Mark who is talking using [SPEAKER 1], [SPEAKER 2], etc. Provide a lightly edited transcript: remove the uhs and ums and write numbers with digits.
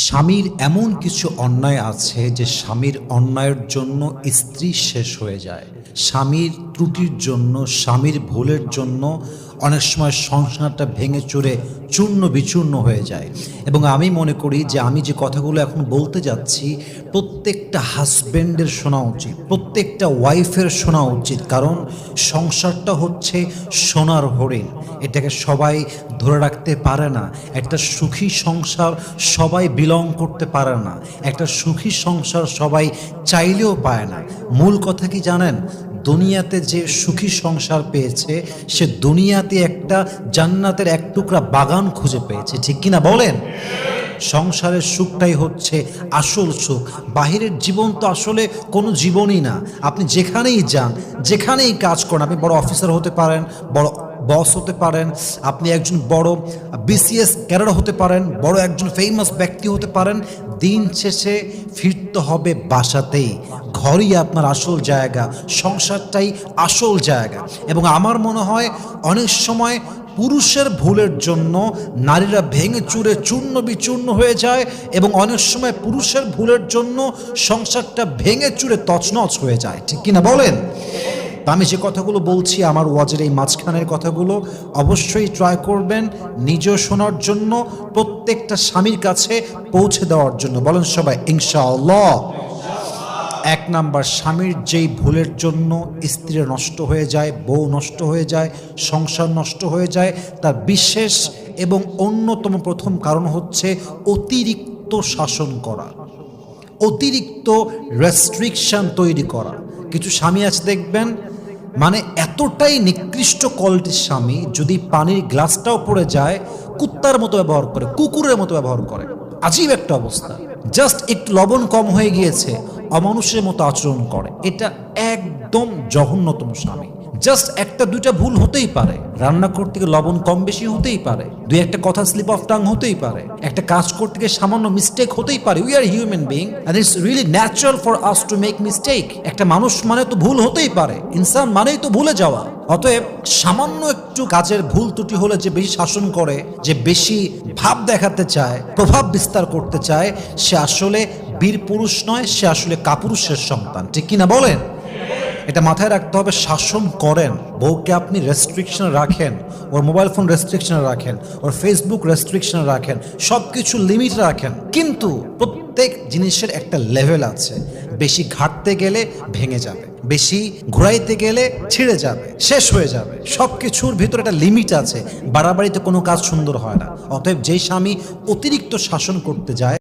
[SPEAKER 1] স্বামীর এমন কিছু অন্যায় আছে যে স্বামীর অন্যায়ের জন্য স্ত্রী শেষ হয়ে যায়। স্বামীর ত্রুটির জন্য, স্বামীর ভুলের জন্য অনেক সময় সংসারটা ভেঙে চুরে চূর্ণ বিচূর্ণ হয়ে যায়। এবং আমি মনে করি যে আমি যে কথাগুলো এখন বলতে যাচ্ছি প্রত্যেকটা হাজব্যান্ডের শোনা উচিত, প্রত্যেকটা ওয়াইফের শোনা উচিত। কারণ সংসারটা হচ্ছে সোনার হরিণ, এটাকে সবাই ধরে রাখতে পারে না। একটা সুখী সংসার সবাই বিলং করতে পারে না, একটা সুখী সংসার সবাই চাইলেও পায় না। মূল কথা কি জানেন? দুনিয়াতে যে সুখী সংসার পেয়েছে সে দুনিয়াতে একটা জান্নাতের এক টুকরা বাগান খুঁজে পেয়েছে, ঠিক কিনা বলেন? সংসারের সুখটাই হচ্ছে আসল সুখ। বাহিরের জীবন তো আসলে কোনো জীবনই না। আপনি যেখানেই যান, যেখানেই কাজ করেন, আপনি বড় অফিসার হতে পারেন, বড় বস হতে পারেন, আপনি একজন বড় বিসিএস ক্যাডার হতে পারেন, বড় একজন ফেমাস ব্যক্তি হতে পারেন, দিন শেষে ফিরতে হবে বাসাতেই। ঘরই আপনার আসল জায়গা, সংসারটাই আসল জায়গা। এবং আমার মনে হয় অনেক সময় পুরুষের ভুলের জন্য নারীরা ভেঙে চুরে চূর্ণ বিচূর্ণ হয়ে যায়, এবং অনেক সময় পুরুষের ভুলের জন্য সংসারটা ভেঙে চুরে তছনছ হয়ে যায়, ঠিক কিনা বলেন? আমি যে কথাগুলো বলছি আমার ওয়াজের এই মাঝখানের কথাগুলো অবশ্যই ট্রাই করবেন নিজেও শোনার জন্য, প্রত্যেকটা স্বামীর কাছে পৌঁছে দেওয়ার জন্য। বলেন সবাই ইনশাআল্লাহ। এক নাম্বার, স্বামীর যেই ভুলের জন্য স্ত্রী নষ্ট হয়ে যায়, বউ নষ্ট হয়ে যায়, সংসার নষ্ট হয়ে যায়, তার বিশেষ এবং অন্যতম প্রথম কারণ হচ্ছে অতিরিক্ত শাসন করা, অতিরিক্ত রেস্ট্রিকশন তৈরি করা। কিছু স্বামী আছে দেখবেন, মানে এতটাই নিকৃষ্ট কোয়ালিটির স্বামী, যদি পানির গ্লাসটাও পড়ে যায় কুত্তার মতো ব্যবহার করে, কুকুরের মতো ব্যবহার করে। আজীব একটা অবস্থা। জাস্ট একটু লবণ কম হয়ে গিয়েছে অমানুষের মতো আচরণ করে। এটা একদম জঘন্যতম স্বামী। জাস্ট একটা দুইটা ভুল হতেই পারে, রান্না করতে গিয়ে লবণ কম বেশি হতেই পারে, দুই একটা কথা স্লিপ অফ টাং হতেই পারে, একটা কাজ করতে গিয়ে সামান্য মিস্টেক হতেই পারে। We are human being and it's really natural for us to make mistake. একটা মানুষ মানে তো ভুল হতেই পারে, ইনসান মানেই তো ভুলে যাওয়া। অতএব সামান্য একটু কাজের ভুল ত্রুটি হলে যে বেশি শাসন করে, যে বেশি ভাব দেখাতে চায়, প্রভাব বিস্তার করতে চায়, সে আসলে বীর পুরুষ নয়, সে আসলে কাপুরুষের সন্তান, ঠিক কিনা বলেন? এটা মাথায় রাখতে হবে। শাসন করেন, বউকে আপনি রেস্ট্রিকশনে রাখেন, ওর মোবাইল ফোন রেস্ট্রিকশনে রাখেন, ওর ফেসবুক রেস্ট্রিকশনে রাখেন, সব কিছু লিমিট রাখেন, কিন্তু প্রত্যেক জিনিসের একটা লেভেল আছে। বেশি ঘাটতে গেলে ভেঙে যাবে, বেশি ঘুরাইতে গেলে ছিঁড়ে যাবে, শেষ হয়ে যাবে। সব কিছুর ভিতরে একটা লিমিট আছে, বাড়াবাড়িতে কোনো কাজ সুন্দর হয় না। অতএব যেই স্বামী অতিরিক্ত শাসন করতে যায়